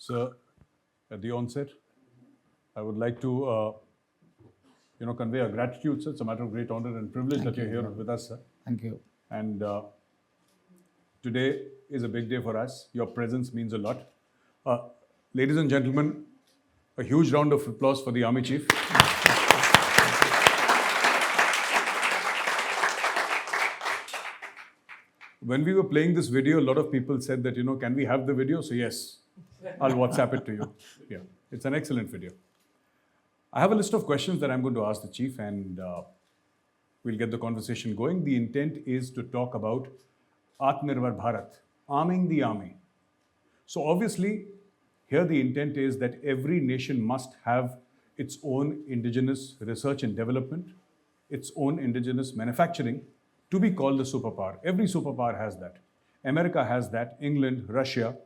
Sir, at the onset, I would like to convey our gratitude, sir. It's a matter of great honor and privilege that you're here with us, sir. Thank you. And today is a big day for us. Your presence means a lot. Ladies and gentlemen, a huge round of applause for the Army Chief. When we were playing this video, a lot of people said that, can we have the video? So yes, I'll WhatsApp it to you. Yeah, it's an excellent video. I have a list of questions that I'm going to ask the Chief, and we'll get the conversation going. The intent is to talk about Atmanirbhar Bharat, arming the army. So obviously, here the intent is that every nation must have its own indigenous research and development, its own indigenous manufacturing to be called a superpower. Every superpower has that. America has that, England, Russia,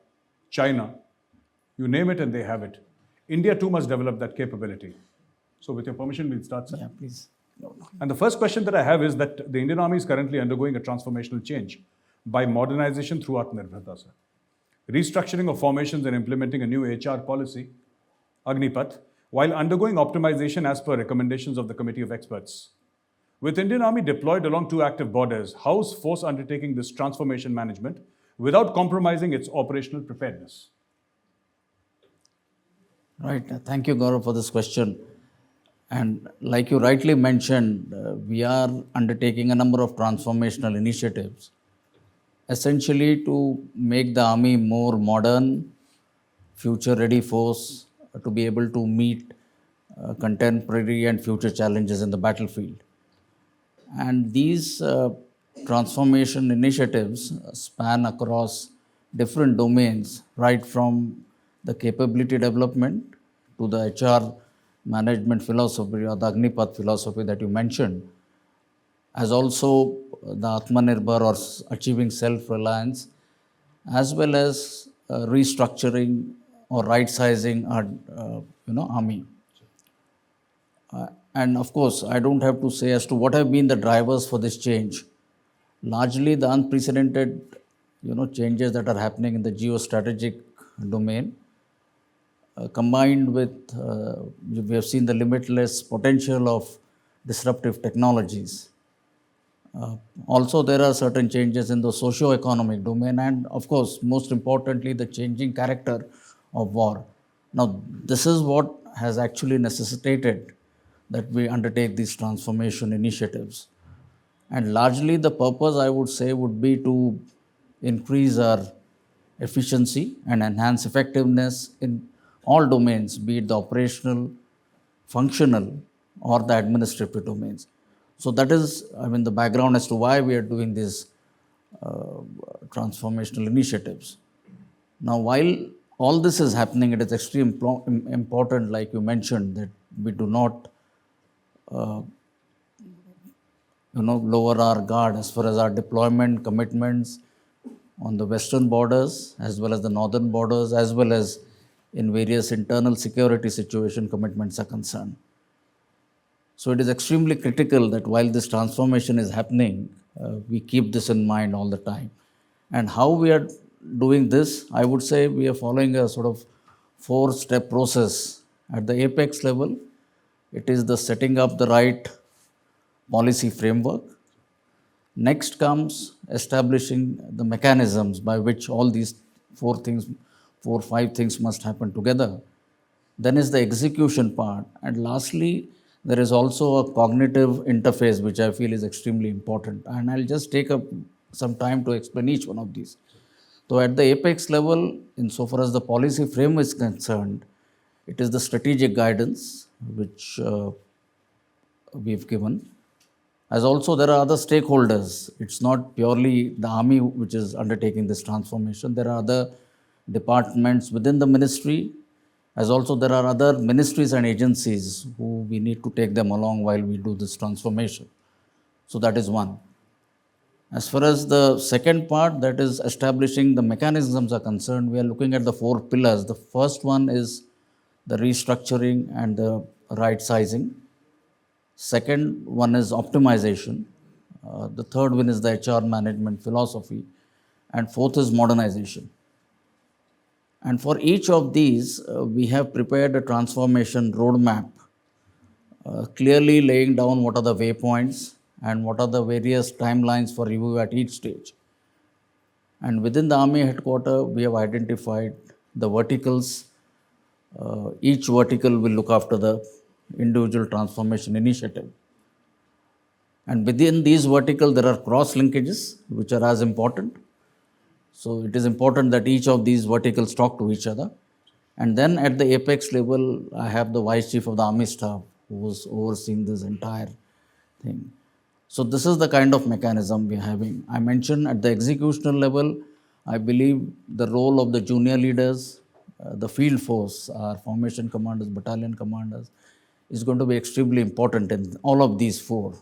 China, you name it and they have it. India too must develop that capability. So with your permission, we'll start, sir. Yeah, please. And the first question that I have is that the Indian Army is currently undergoing a transformational change by modernization through Atmanirbharta, sir. Restructuring of formations and implementing a new HR policy, Agnipath, while undergoing optimization as per recommendations of the Committee of Experts. With Indian Army deployed along two active borders, how is force undertaking this transformation management without compromising its operational preparedness? Right. Thank you, Gaurav, for this question. And like you rightly mentioned, we are undertaking a number of transformational initiatives, essentially to make the army more modern, future-ready force to be able to meet contemporary and future challenges in the battlefield. And these transformation initiatives span across different domains, right from the capability development to the HR management philosophy or the Agnipath philosophy that you mentioned, as also the Atmanirbhar or achieving self-reliance, as well as restructuring or right-sizing our army. And of course, I don't have to say as to what have been the drivers for this change. Largely the unprecedented changes that are happening in the geostrategic domain, combined with, we have seen the limitless potential of disruptive technologies. Also, there are certain changes in the socio-economic domain and, of course, most importantly, the changing character of war. Now, this is what has actually necessitated that we undertake these transformation initiatives. And largely the purpose, I would say, would be to increase our efficiency and enhance effectiveness in all domains, be it the operational, functional, or the administrative domains. So that is, the background as to why we are doing these transformational initiatives. Now, while all this is happening, it is extremely important, like you mentioned, that we do not lower our guard as far as our deployment commitments on the western borders, as well as the northern borders, as well as in various internal security situation commitments are concerned. So it is extremely critical that while this transformation is happening, we keep this in mind all the time. And how we are doing this, I would say we are following a sort of 4-step process. At the apex level, it is the setting up the right policy framework. Next comes establishing the mechanisms by which all these 4 or 5 things must happen together. Then is the execution part. And lastly, there is also a cognitive interface, which I feel is extremely important. And I'll just take up some time to explain each one of these. So at the apex level, insofar as the policy frame is concerned, it is the strategic guidance which we've given. As also there are other stakeholders. It's not purely the army which is undertaking this transformation. There are other departments within the ministry, as also there are other ministries and agencies who we need to take them along while we do this transformation. So that is one. As far as the second part, that is establishing the mechanisms are concerned, we are looking at the 4 pillars. The first one is the restructuring and the right sizing. Second one is optimization. The third one is the HR management philosophy. And fourth is modernization. And for each of these, we have prepared a transformation roadmap, clearly laying down what are the waypoints and what are the various timelines for review at each stage. And within the Army headquarters, we have identified the verticals. Each vertical will look after the individual transformation initiative. And within these verticals, there are cross linkages, which are as important. So it is important that each of these verticals talk to each other. And then at the apex level, I have the Vice Chief of the Army Staff who is overseeing this entire thing. So this is the kind of mechanism we are having. I mentioned at the executional level, I believe the role of the junior leaders, the field force, our formation commanders, battalion commanders, is going to be extremely important in all of these four.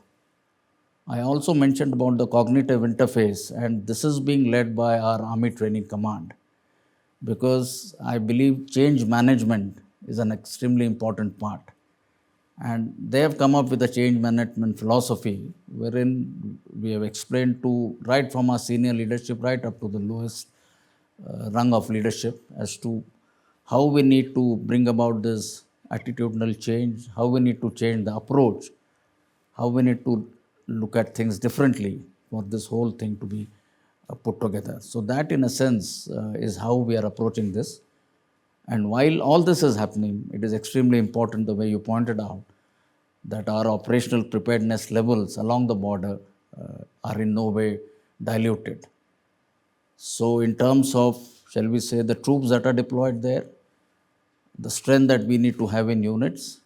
I also mentioned about the cognitive interface, and this is being led by our Army Training Command, because I believe change management is an extremely important part. And they have come up with a change management philosophy wherein we have explained to right from our senior leadership right up to the lowest rung of leadership as to how we need to bring about this attitudinal change, how we need to change the approach, how we need to look at things differently for this whole thing to be put together. So that in a sense is how we are approaching this. And while all this is happening, it is extremely important the way you pointed out that our operational preparedness levels along the border are in no way diluted. So in terms of, shall we say, the troops that are deployed there, the strength that we need to have in units,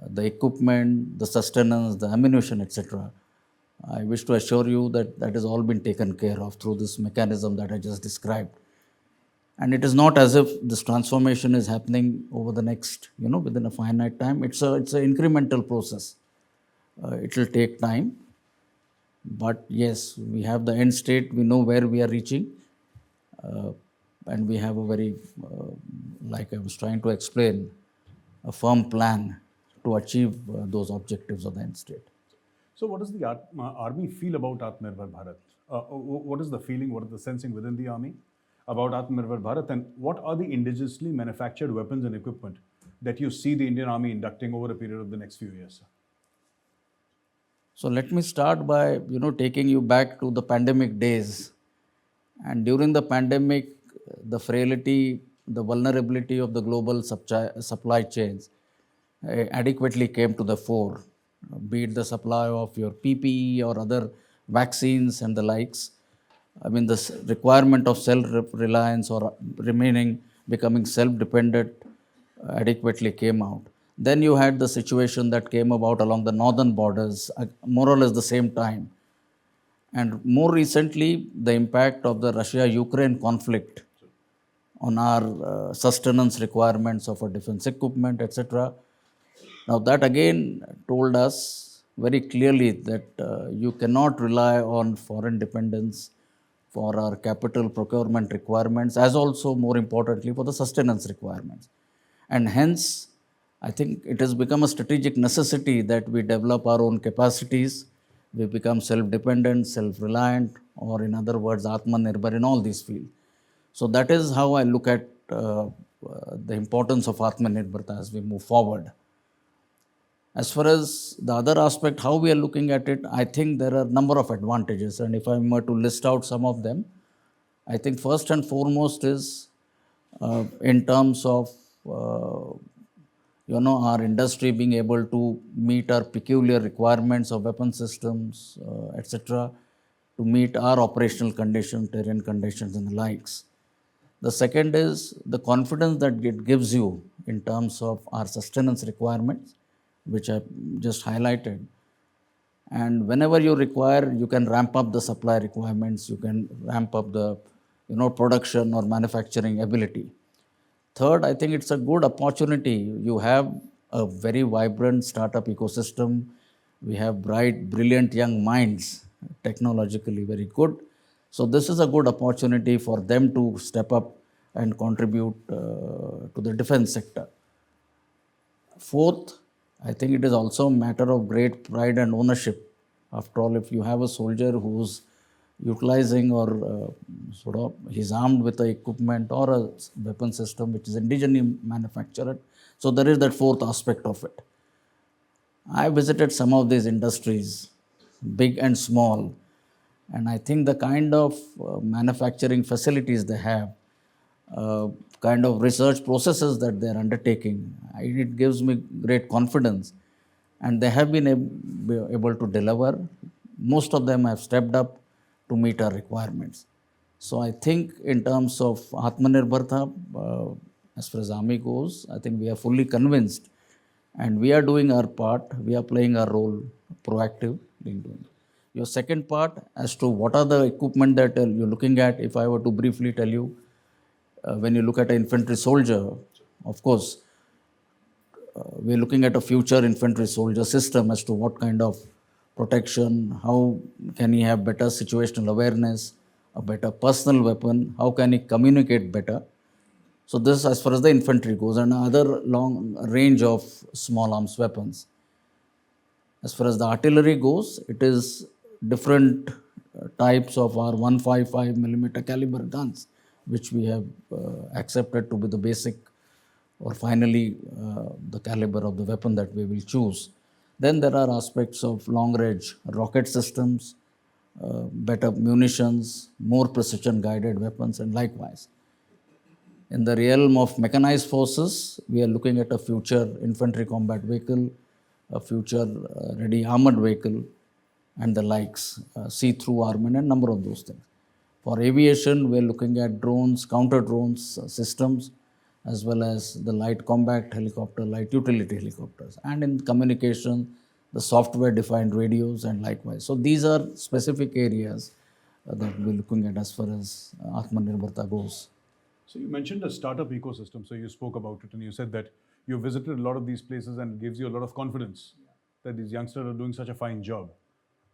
the equipment, the sustenance, the ammunition, etc. I wish to assure you that that has all been taken care of through this mechanism that I just described. And it is not as if this transformation is happening over the next, within a finite time. It's an incremental process. It will take time. But yes, we have the end state. We know where we are reaching. And we have a very, like I was trying to explain, a firm plan to achieve those objectives of the end state. So, what does the army feel about Atmanirbhar Bharat? What is the feeling, what is the sensing within the army about Atmanirbhar Bharat, and what are the indigenously manufactured weapons and equipment that you see the Indian Army inducting over a period of the next few years, sir? So let me start by taking you back to the pandemic days. And during the pandemic, the frailty, the vulnerability of the global supply chains adequately came to the fore, be it the supply of your PPE or other vaccines and the likes. I mean, the requirement of self-reliance or becoming self-dependent adequately came out. Then you had the situation that came about along the northern borders, more or less the same time. And more recently, the impact of the Russia-Ukraine conflict on our sustenance requirements of our defense equipment, etc. Now that again told us very clearly that you cannot rely on foreign dependence for our capital procurement requirements, as also more importantly for the sustenance requirements. And hence, I think it has become a strategic necessity that we develop our own capacities, we become self-dependent, self-reliant, or in other words, Atmanirbhar in all these fields. So that is how I look at the importance of Atmanirbharta as we move forward. As far as the other aspect, how we are looking at it, I think there are a number of advantages. And if I were to list out some of them, I think first and foremost is in terms of our industry being able to meet our peculiar requirements of weapon systems, etc., to meet our operational conditions, terrain conditions, and the likes. The second is the confidence that it gives you in terms of our sustenance requirements, which I just highlighted. And whenever you require, you can ramp up the supply requirements, you can ramp up the production or manufacturing ability. Third, I think it's a good opportunity. You have a very vibrant startup ecosystem. We have bright, brilliant young minds, technologically very good. So this is a good opportunity for them to step up and contribute to the defense sector. Fourth, I think it is also a matter of great pride and ownership. After all, if you have a soldier who's utilizing or sort of he's armed with a equipment or a weapon system which is indigenously manufactured. So there is that fourth aspect of it. I visited some of these industries, big and small, and I think the kind of manufacturing facilities they have, kind of research processes that they are undertaking, it gives me great confidence. And they have been able to deliver. Most of them have stepped up to meet our requirements. So I think in terms of Atmanirbharta, as far as Army goes, I think we are fully convinced and we are doing our part, we are playing our role proactive in doing it. Your second part as to what are the equipment that you're looking at, if I were to briefly tell you, when you look at an infantry soldier, of course, we're looking at a future infantry soldier system as to what kind of protection, how can he have better situational awareness, a better personal weapon, how can he communicate better. So this as far as the infantry goes, and other long range of small arms weapons. As far as the artillery goes, it is different types of our 155 millimeter caliber guns, which we have accepted to be the basic or finally the caliber of the weapon that we will choose. Then there are aspects of long range rocket systems, better munitions, more precision guided weapons, and likewise. In the realm of mechanized forces, we are looking at a future infantry combat vehicle, a future ready armored vehicle, and the likes, see-through armament, and number of those things. For aviation, we are looking at drones, counter drones systems, as well as the light combat helicopter, light utility helicopters, and in communication, the software-defined radios, and likewise. So these are specific areas that we're looking at as far as Atmanirbharta goes. So you mentioned a startup ecosystem. So you spoke about it and you said that you visited a lot of these places and it gives you a lot of confidence that these youngsters are doing such a fine job.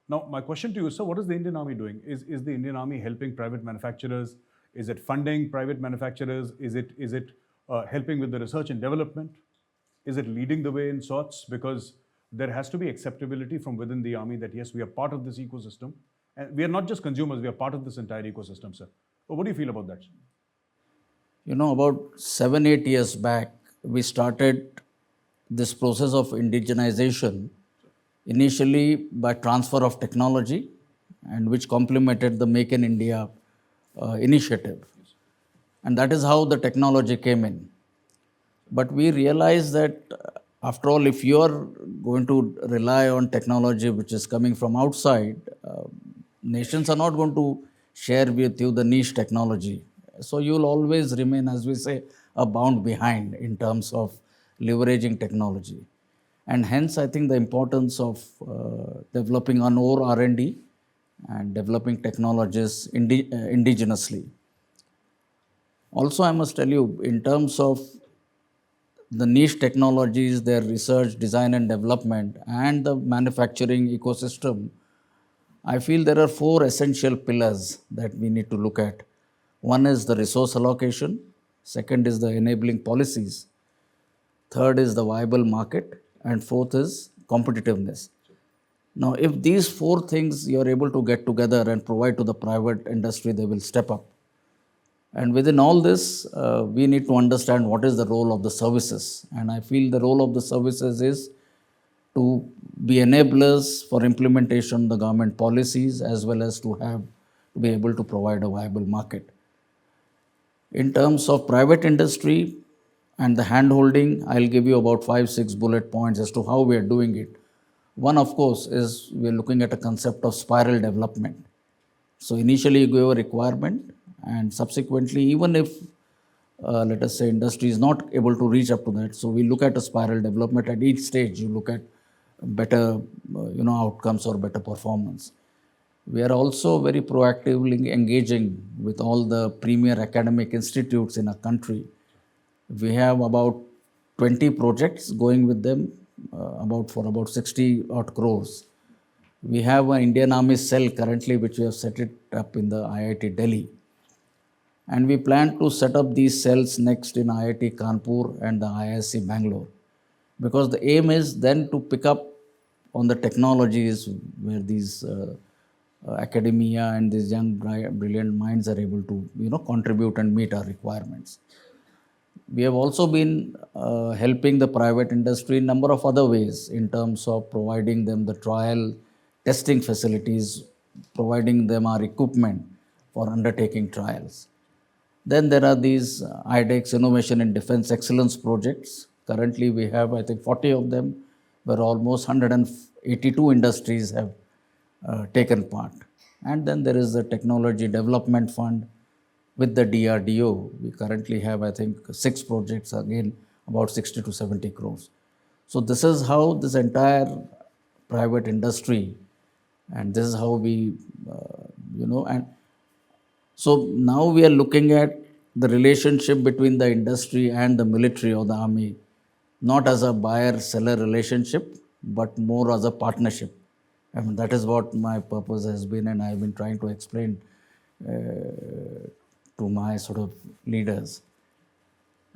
Now, my question to you, sir, what is the Indian Army doing? Is the Indian Army helping private manufacturers? Is it funding private manufacturers? Is it helping with the research and development? Is it leading the way in sorts? Because there has to be acceptability from within the army that yes, we are part of this ecosystem. And we are not just consumers, we are part of this entire ecosystem, sir. But what do you feel about that? You know, about 7-8 years back, we started this process of indigenization, initially by transfer of technology, and which complemented the Make in India initiative. And that is how the technology came in. But we realized that after all, if you are going to rely on technology which is coming from outside, nations are not going to share with you the niche technology. So you will always remain, as we say, a bound behind in terms of leveraging technology. And hence, I think the importance of developing on our R&D and developing technologies indigenously. Also, I must tell you, in terms of the niche technologies, their research, design and development, and the manufacturing ecosystem, I feel there are 4 essential pillars that we need to look at. One is the resource allocation, second is the enabling policies, third is the viable market, and fourth is competitiveness. Now, if these 4 things you are able to get together and provide to the private industry, they will step up. And within all this, we need to understand what is the role of the services. And I feel the role of the services is to be enablers for implementation of the government policies as well as to be able to provide a viable market. In terms of private industry and the hand-holding, I'll give you about 5-6 bullet points as to how we are doing it. One, of course, is we're looking at a concept of spiral development. So initially you give a requirement and subsequently, even if, let us say, industry is not able to reach up to that, so we look at a spiral development at each stage. You look at better outcomes or better performance. We are also very proactively engaging with all the premier academic institutes in our country. We have about 20 projects going with them, for about 60 odd crores. We have an Indian Army cell currently, which we have set it up in the IIT Delhi. And we plan to set up these cells next in IIT Kanpur and the IISc Bangalore. Because the aim is then to pick up on the technologies where these academia and these young brilliant minds are able to contribute and meet our requirements. We have also been helping the private industry in number of other ways in terms of providing them the trial testing facilities, providing them our equipment for undertaking trials. Then there are these IDEX Innovation in Defense Excellence projects. Currently, we have, I think, 40 of them, where almost 182 industries have taken part. And then there is the Technology Development Fund with the DRDO. We currently have, I think, 6 projects, again, about 60 to 70 crores. So this is how this entire private industry, and this is how we, and so now we are looking at the relationship between the industry and the military or the army, not as a buyer-seller relationship, but more as a partnership. I mean, that is what my purpose has been, and I've been trying to explain to my sort of leaders.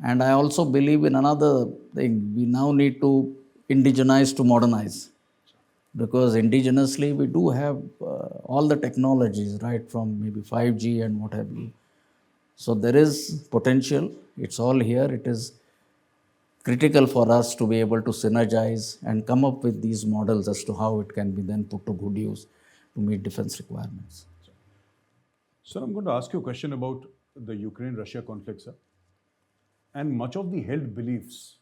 And I also believe in another thing. We now need to indigenize to modernize, because indigenously we do have all the technologies, right, from maybe 5G and what have you. So there is potential. It's all here. It is critical for us to be able to synergize and come up with these models as to how it can be then put to good use to meet defense requirements. Sir, I'm going to ask you a question about the Ukraine-Russia conflict, sir. And much of the held beliefs,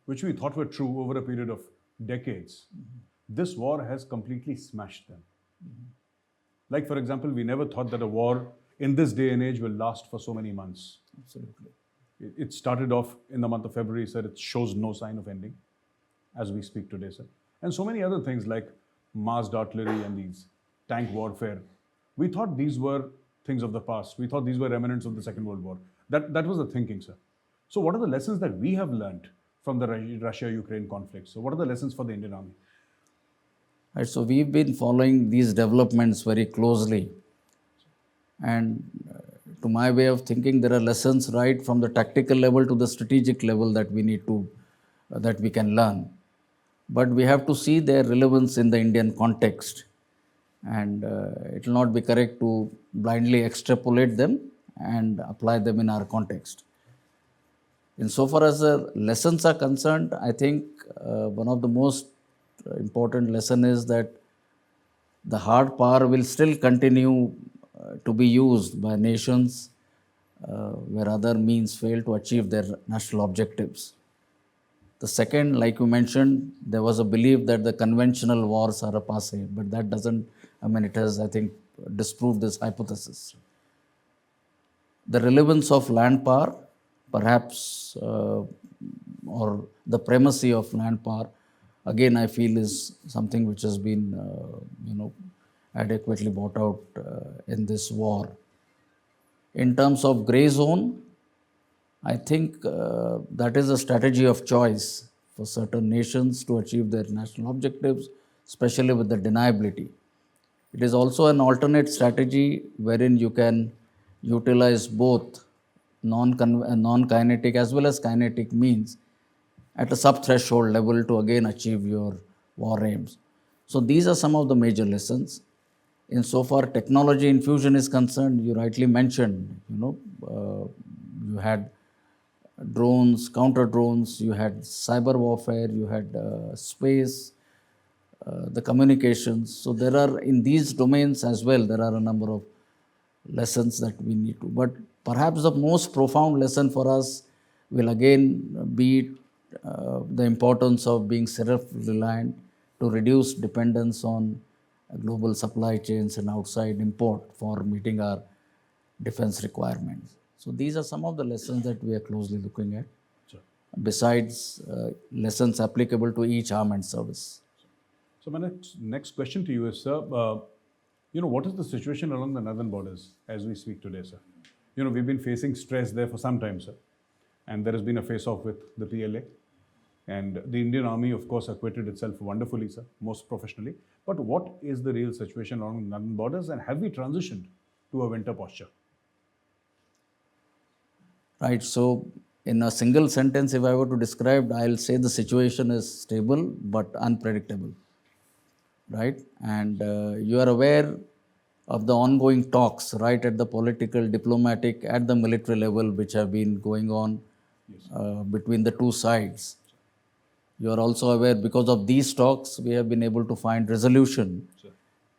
which we thought were true over a period of decades, this war has completely smashed them. Like, for example, we never thought that a war in this day and age will last for so many months. Absolutely. It started off in the month of February, sir. It shows no sign of ending as we speak today, sir. And so many other things like massed artillery and these tank warfare. We thought these were things of the past. We thought these were remnants of the Second World War. That was the thinking, sir. So what are the lessons that we have learned from the Russia-Ukraine conflict? So what are the lessons for the Indian Army? Right, so we've been following these developments very closely. And to my way of thinking, there are lessons right from the tactical level to the strategic level that we need to, that we can learn. But we have to see their relevance in the Indian context. And it will not be correct to blindly extrapolate them and apply them in our context. Insofar as the lessons are concerned, I think one of the most important lesson is that the hard power will still continue to be used by nations where other means fail to achieve their national objectives. The second, like you mentioned, there was a belief that the conventional wars are a passe, but that doesn't, it has, I think, disproved this hypothesis. The relevance of land power, perhaps, or the primacy of land power, again, I feel is something which has been, adequately brought out in this war. In terms of grey zone, I think that is a strategy of choice for certain nations to achieve their national objectives, especially with the deniability. It is also an alternate strategy wherein you can utilize both non-kinetic as well as kinetic means at a sub-threshold level to again achieve your war aims. So these are some of the major lessons. Insofar technology infusion is concerned, you rightly mentioned, you had drones, counter drones, you had cyber warfare, you had space, the communications. So there are, in these domains as well, there are a number of lessons that we need to. But perhaps the most profound lesson for us will again be the importance of being self-reliant to reduce dependence on global supply chains and outside import for meeting our defense requirements. So these are some of the lessons that we are closely looking at, Sure. besides lessons applicable to each arm and service. So my next question to you is, sir, what is the situation along the northern borders as we speak today, sir? We've been facing stress there for some time, sir. And there has been a face-off with the PLA. And the Indian Army, of course, acquitted itself wonderfully, sir, most professionally. But what is the real situation along the northern borders, and have we transitioned to a winter posture? Right. So in a single sentence, if I were to describe, I'll say the situation is stable but unpredictable. Right. And you are aware of the ongoing talks, right at the political, diplomatic, at the military level, which have been going on between the two sides. You are also aware, because of these talks, we have been able to find resolution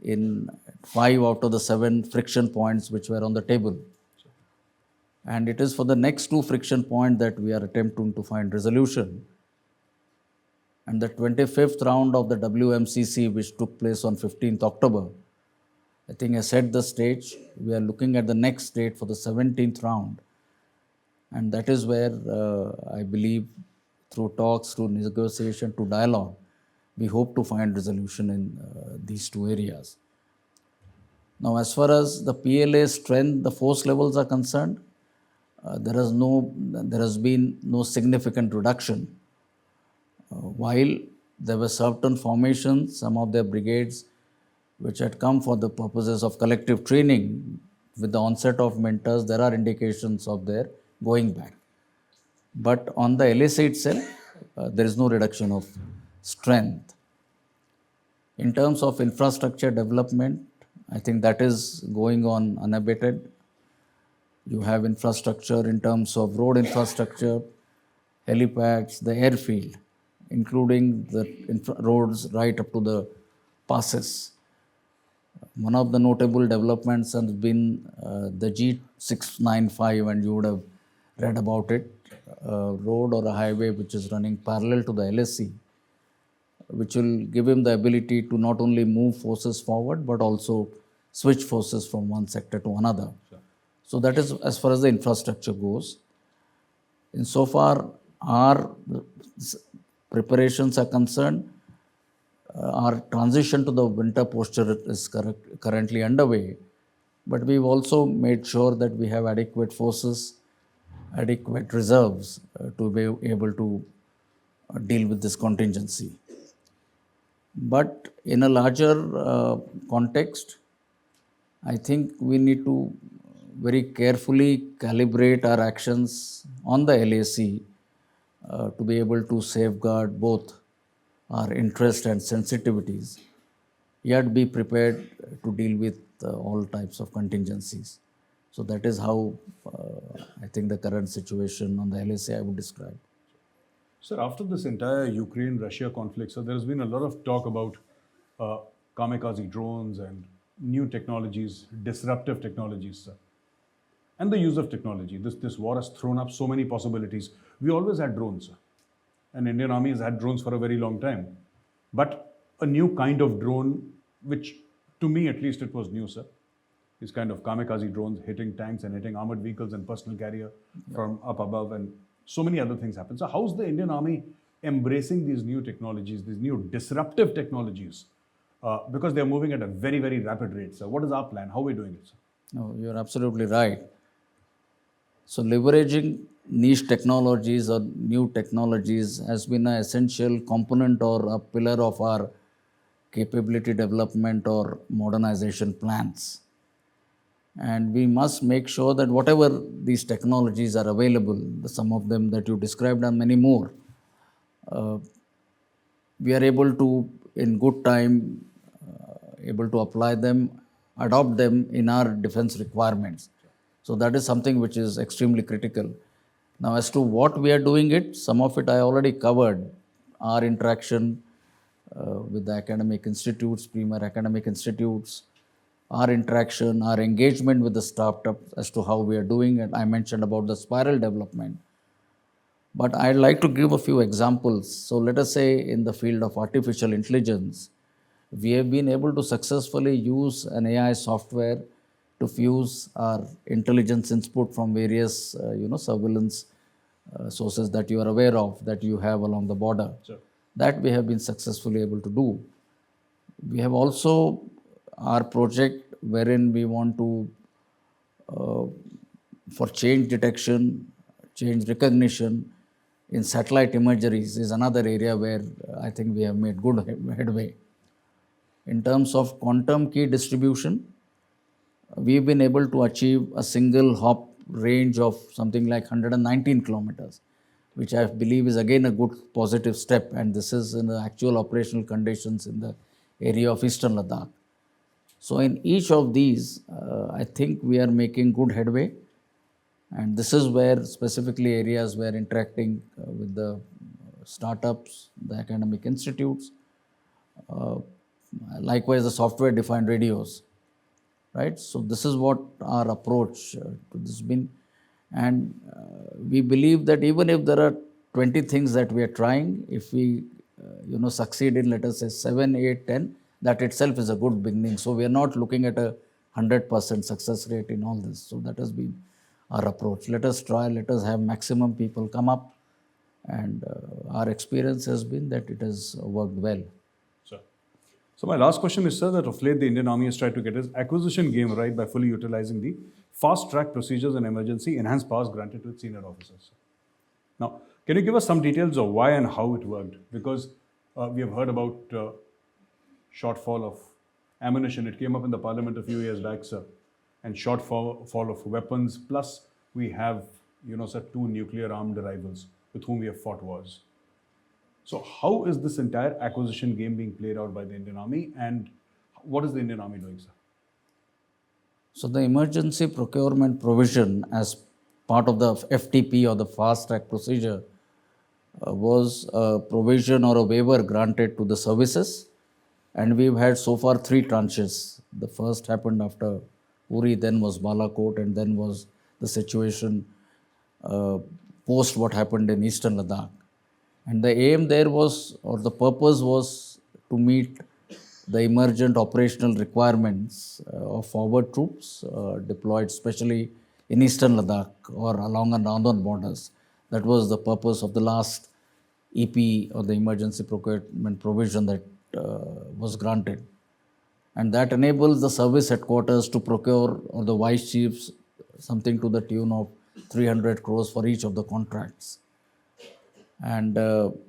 in 5 out of the 7 friction points which were on the table. And it is for the next 2 friction points that we are attempting to find resolution. And the 25th round of the WMCC, which took place on 15th October, I think has set the stage. We are looking at the next date for the 17th round. And that is where I believe, through talks, through negotiation, to dialogue, we hope to find resolution in these 2 areas. Now, as far as the PLA strength, the force levels are concerned, there has been no significant reduction. While there were certain formations, some of their brigades which had come for the purposes of collective training, with the onset of winters, there are indications of their going back. But on the LAC itself, there is no reduction of strength. In terms of infrastructure development, I think that is going on unabated. You have infrastructure in terms of road infrastructure, helipads, the airfield, including the roads right up to the passes. One of the notable developments has been the G695, and you would have read about it, a road or a highway which is running parallel to the LAC, which will give him the ability to not only move forces forward but also switch forces from one sector to another. So that is as far as the infrastructure goes. Insofar our preparations are concerned, our transition to the winter posture is currently underway, but we've also made sure that we have adequate forces, adequate reserves to be able to deal with this contingency. But in a larger context, I think we need to very carefully calibrate our actions on the LAC to be able to safeguard both our interests and sensitivities, yet be prepared to deal with all types of contingencies. So that is how I think the current situation on the LAC I would describe. Sir, after this entire Ukraine-Russia conflict, so there has been a lot of talk about kamikaze drones and new technologies, disruptive technologies, sir. And the use of technology. This war has thrown up so many possibilities. We always had drones, sir. And Indian Army has had drones for a very long time. But a new kind of drone, which to me at least it was new, sir, is kind of kamikaze drones hitting tanks and hitting armored vehicles and personal carrier from up above, and so many other things happen. So how's the Indian Army embracing these new technologies, these new disruptive technologies? Because they're moving at a very, very rapid rate. So what is our plan? How are we doing it, sir? No, you're absolutely right. So leveraging niche technologies or new technologies has been an essential component or a pillar of our capability development or modernization plans. And we must make sure that whatever these technologies are available, some of them that you described and many more, we are able to, in good time, able to apply them, adopt them in our defense requirements. So that is something which is extremely critical. Now, as to what we are doing it, some of it I already covered. Our interaction with the academic institutes, premier academic institutes, our interaction, our engagement with the startups as to how we are doing it. I mentioned about the spiral development. But I'd like to give a few examples. So let us say in the field of artificial intelligence, we have been able to successfully use an AI software to fuse our intelligence input from various surveillance sources that you are aware of, that you have along the border. Sure. That we have been successfully able to do. We have also our project wherein we want to, for change detection, change recognition in satellite imageries is another area where I think we have made good headway. In terms of quantum key distribution, we've been able to achieve a single hop range of something like 119 kilometers, which I believe is again a good positive step, and this is in the actual operational conditions in the area of Eastern Ladakh. So in each of these, I think we are making good headway. And this is where specifically areas where interacting with the startups, the academic institutes, uh, likewise the software defined radios, right? So this is what our approach to this been. And we believe that even if there are 20 things that we are trying, if we succeed in, let us say, 7, 8, 10, that itself is a good beginning. So we are not looking at a 100% success rate in all this. So that has been our approach. Let us try, let us have maximum people come up, and our experience has been that it has worked well. Sir. So my last question is, sir, that of late the Indian Army has tried to get its acquisition game right by fully utilizing the fast-track procedures and emergency enhanced powers granted to its senior officers. Now, can you give us some details of why and how it worked? Because we have heard about shortfall of ammunition. It came up in the parliament a few years back, sir. And shortfall of weapons. Plus, we have, sir, 2 nuclear-armed rivals with whom we have fought wars. So how is this entire acquisition game being played out by the Indian Army, and what is the Indian Army doing, sir? So the emergency procurement provision as part of the FTP or the fast track procedure was a provision or a waiver granted to the services, and we've had so far 3 tranches. The first happened after Uri, then was Balakot, and then was the situation post what happened in eastern Ladakh. And the aim there was, or the purpose was, to meet the emergent operational requirements of forward troops deployed especially in eastern Ladakh or along the northern borders. That was the purpose of the last EP or the emergency procurement provision that was granted. And that enables the service headquarters to procure, or the vice chiefs, something to the tune of 300 crores for each of the contracts. And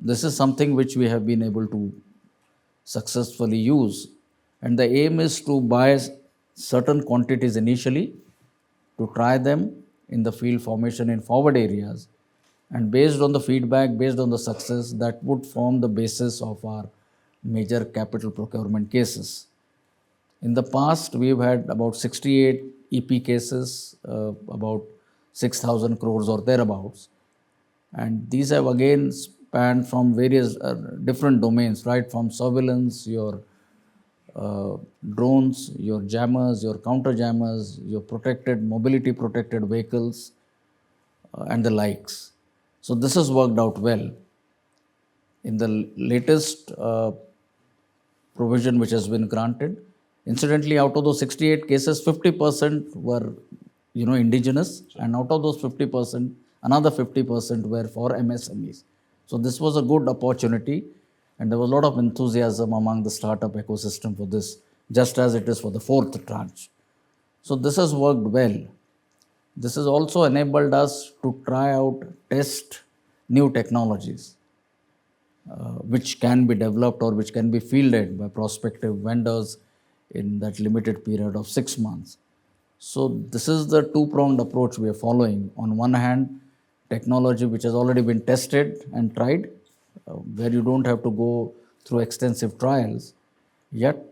this is something which we have been able to successfully use. And the aim is to buy certain quantities initially, to try them in the field formation in forward areas. And based on the feedback, based on the success, that would form the basis of our major capital procurement cases. In the past, we've had about 68 EP cases, about 6,000 crores or thereabouts. And these have again spanned from various different domains, right? From surveillance, your drones, your jammers, your counter jammers, your mobility protected vehicles, and the likes. So this has worked out well. In the latest provision which has been granted, incidentally, out of those 68 cases, 50% were, indigenous, and out of those 50%, another 50% were for MSMEs. So this was a good opportunity, and there was a lot of enthusiasm among the startup ecosystem for this, just as it is for the 4th tranche. So this has worked well. This has also enabled us to try out, test new technologies, which can be developed or which can be fielded by prospective vendors in that limited period of 6 months. So this is the 2-pronged approach we are following. On one hand, technology which has already been tested and tried, where you don't have to go through extensive trials. Yet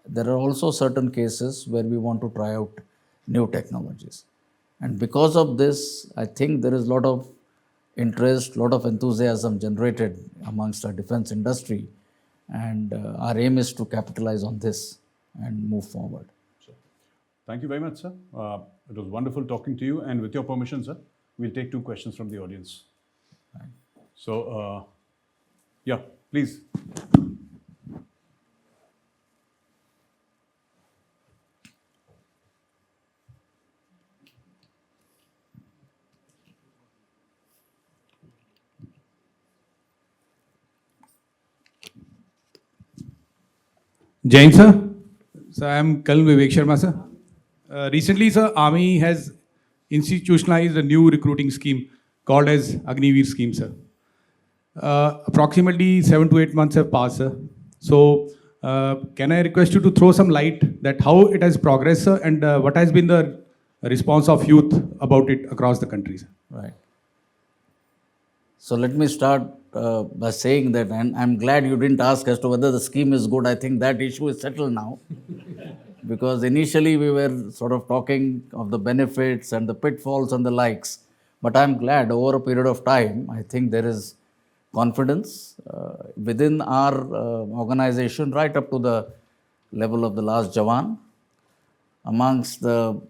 there are also certain cases where we want to try out new technologies. And because of this, I think there is a lot of interest, a lot of enthusiasm generated amongst our defense industry. And our aim is to capitalize on this and move forward. Thank you very much, sir. It was wonderful talking to you. And with your permission, sir, we'll take 2 questions from the audience. Right. So, yeah, please. Jain sir. So I am Colonel Vivek Sharma sir. Recently sir, Army has institutionalized a new recruiting scheme called as Agniveer scheme sir. Approximately 7 to 8 months have passed sir. So can I request you to throw some light that how it has progressed sir, and what has been the response of youth about it across the country sir? Right. So let me start by saying that, and I'm glad you didn't ask as to whether the scheme is good. I think that issue is settled now. because initially we were sort of talking of the benefits and the pitfalls and the likes. But I'm glad over a period of time, I think there is confidence within our organization, right up to the level of the last Jawan, amongst the,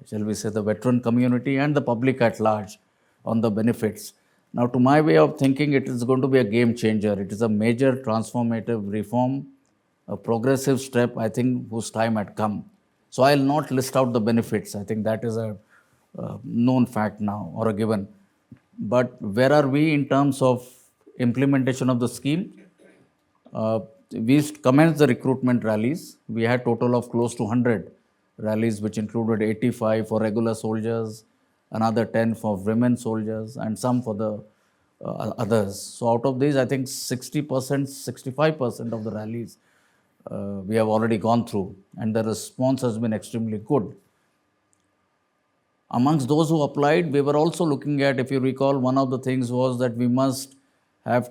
shall we say, the veteran community and the public at large on the benefits. Now, to my way of thinking, it is going to be a game changer. It is a major transformative reform, a progressive step, I think, whose time had come. So, I'll not list out the benefits. I think that is a known fact now or a given. But where are we in terms of implementation of the scheme? We commenced the recruitment rallies. We had total of close to 100 rallies, which included 85 for regular soldiers, another 10 for women soldiers, and some for the others. So out of these, I think 60%, 65% of the rallies we have already gone through, and the response has been extremely good. Amongst those who applied, we were also looking at, if you recall, one of the things was that we must have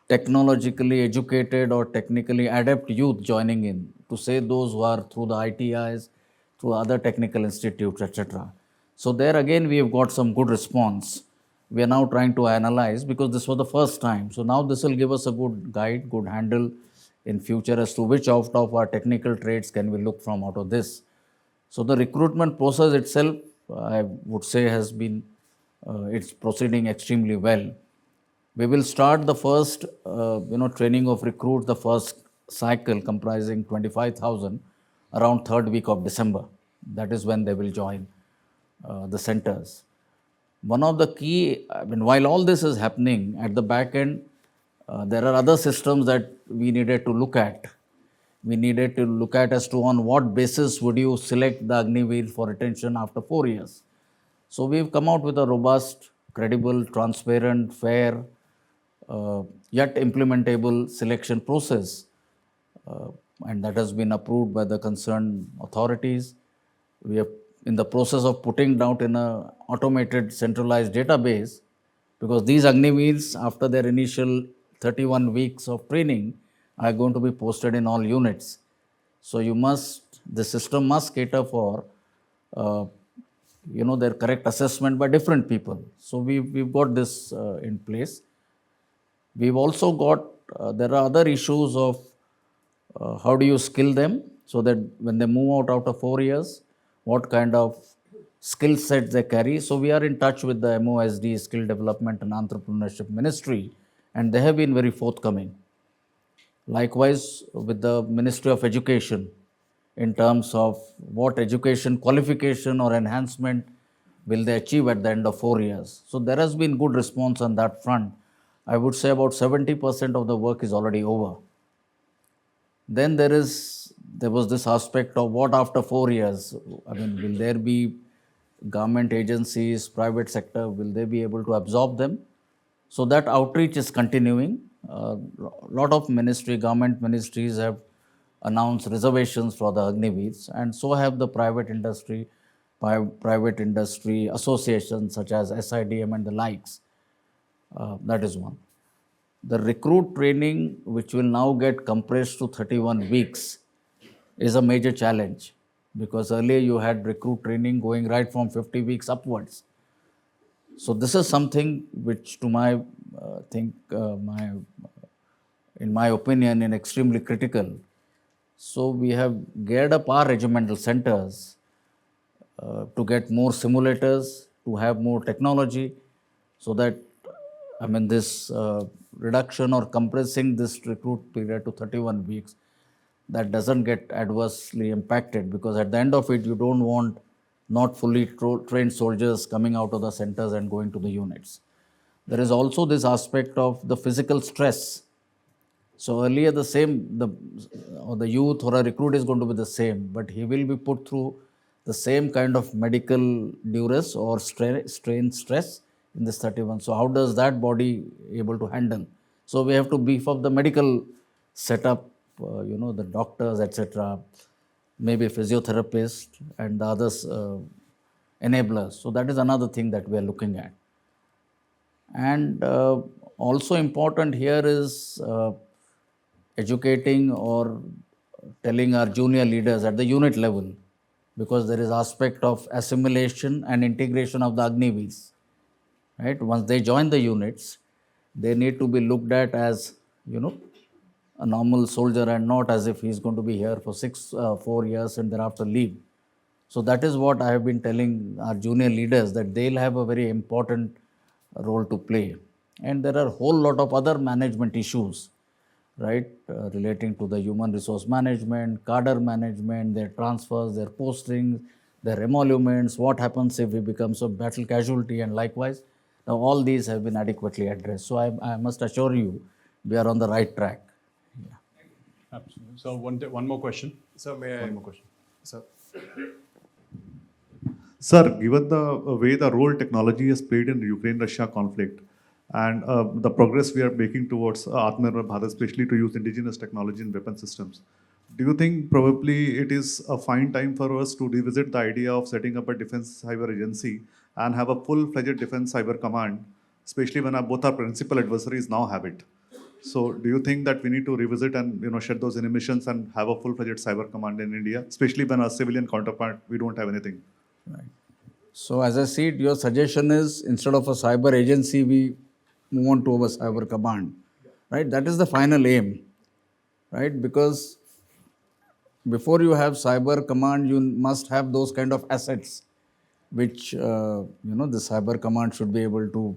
technologically educated or technically adept youth joining in, to say those who are through the ITIs, through other technical institutes, etc. So there again we have got some good response. We are now trying to analyze, because this was the first time. So now this will give us a good guide, good handle in future as to which out of our technical trades can we look from out of this. So the recruitment process itself, I would say, has been, it's proceeding extremely well. We will start the first, training of recruits, the first cycle comprising 25,000 around third week of December. That is when they will join the centers. One of the key, while all this is happening at the back end, there are other systems that we needed to look at. We needed to look at as to on what basis would you select the Agniveer for retention after 4 years. So we've come out with a robust, credible, transparent, fair, yet implementable selection process, and that has been approved by the concerned authorities. We are in the process of putting out in a automated centralized database, because these Agniveers, after their initial 31 weeks of training, are going to be posted in all units. So the system must cater for their correct assessment by different people. So we've got this in place. We've also got, there are other issues of how do you skill them, so that when they move out after 4 years, what kind of skill set they carry. So we are in touch with the MOSD, Skill Development and Entrepreneurship Ministry, and they have been very forthcoming. Likewise, with the Ministry of Education, in terms of what education qualification or enhancement will they achieve at the end of 4 years. So there has been good response on that front. I would say about 70% of the work is already over. Then there was this aspect of what after 4 years. Will there be government agencies, private sector, will they be able to absorb them? So that outreach is continuing. A lot of government ministries have announced reservations for the Agniveers, and so have the private industry associations such as SIDM and the likes. That is one. The recruit training, which will now get compressed to 31 weeks, is a major challenge, because earlier you had recruit training going right from 50 weeks upwards. So this is something which, to my in my opinion, is extremely critical. So we have geared up our regimental centers to get more simulators, to have more technology, so that this reduction or compressing this recruit period to 31 weeks, that doesn't get adversely impacted, because at the end of it, you don't want not fully trained soldiers coming out of the centers and going to the units. There is also this aspect of the physical stress. So earlier the youth or a recruit is going to be the same, but he will be put through the same kind of medical duress or strain stress in this 31. So how does that body able to handle? So we have to beef up the medical setup, the doctors, etc., maybe physiotherapist and the others enablers. So that is another thing that we are looking at. And also important here is educating or telling our junior leaders at the unit level, because there is aspect of assimilation and integration of the Agniveers. Right? Once they join the units, they need to be looked at as, a normal soldier and not as if he's going to be here for 4 years and thereafter leave. So that is what I have been telling our junior leaders, that they'll have a very important role to play. And there are a whole lot of other management issues, right, relating to the human resource management, cadre management, their transfers, their postings, their emoluments, what happens if we become a battle casualty, and likewise. Now, all these have been adequately addressed. So I must assure you, we are on the right track. Absolutely. So one more question. Sir, may I? One more question. Sir. Sir, given the way the role technology has played in the Ukraine-Russia conflict and the progress we are making towards Atmanirbhar Bharat, especially to use indigenous technology in weapon systems, do you think probably it is a fine time for us to revisit the idea of setting up a defense cyber agency and have a full-fledged defense cyber command, especially when both our principal adversaries now have it? So do you think that we need to revisit and shed those inhibitions and have a full-fledged cyber command in India, especially when our civilian counterpart, we don't have anything? Right. So as I see it, your suggestion is instead of a cyber agency, we move on to a cyber command, right? That is the final aim, right? Because before you have cyber command, you must have those kind of assets, which the cyber command should be able to,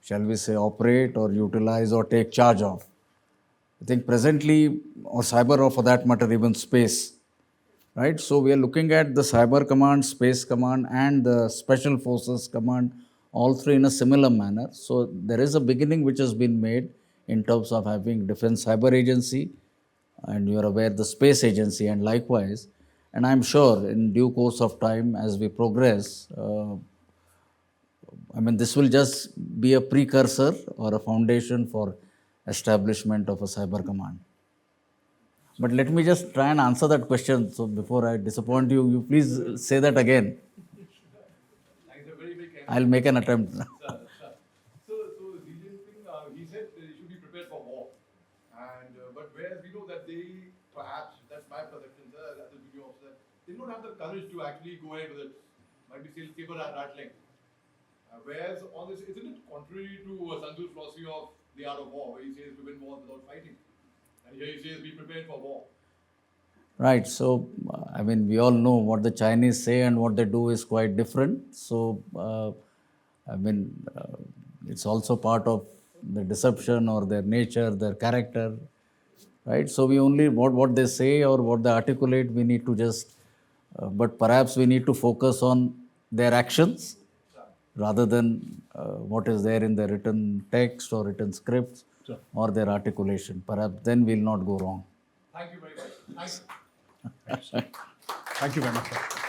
shall we say, operate or utilize or take charge of. I think presently, or cyber, or for that matter, even space. Right, so we are looking at the cyber command, space command, and the special forces command, all three in a similar manner. So there is a beginning which has been made in terms of having defense cyber agency, and you are aware the space agency, and likewise. And I'm sure in due course of time, as we progress, this will just be a precursor or a foundation for establishment of a cyber command. But let me just try and answer that question. So before I disappoint you, you please say that again. I'll make an attempt. So Xi Jinping, he said they should be prepared for war. But whereas we know that they, perhaps, that's my perception, sir, as a junior officer, they don't have the courage to actually go ahead with it. Might be still saber rattling. Whereas on this, isn't it contrary to Sandhu's philosophy of the art of war, where he says we win wars without fighting? And here he says be prepared for war. Right. So, we all know what the Chinese say and what they do is quite different. So, it's also part of the deception or their nature, their character. Right. So, we only, what they say or what they articulate, we need to just, but perhaps we need to focus on their actions rather than what is there in the written text or written scripts. Sure. Or their articulation. Perhaps then we'll not go wrong. Thank you very much. Thank you. Thank you very much, sir.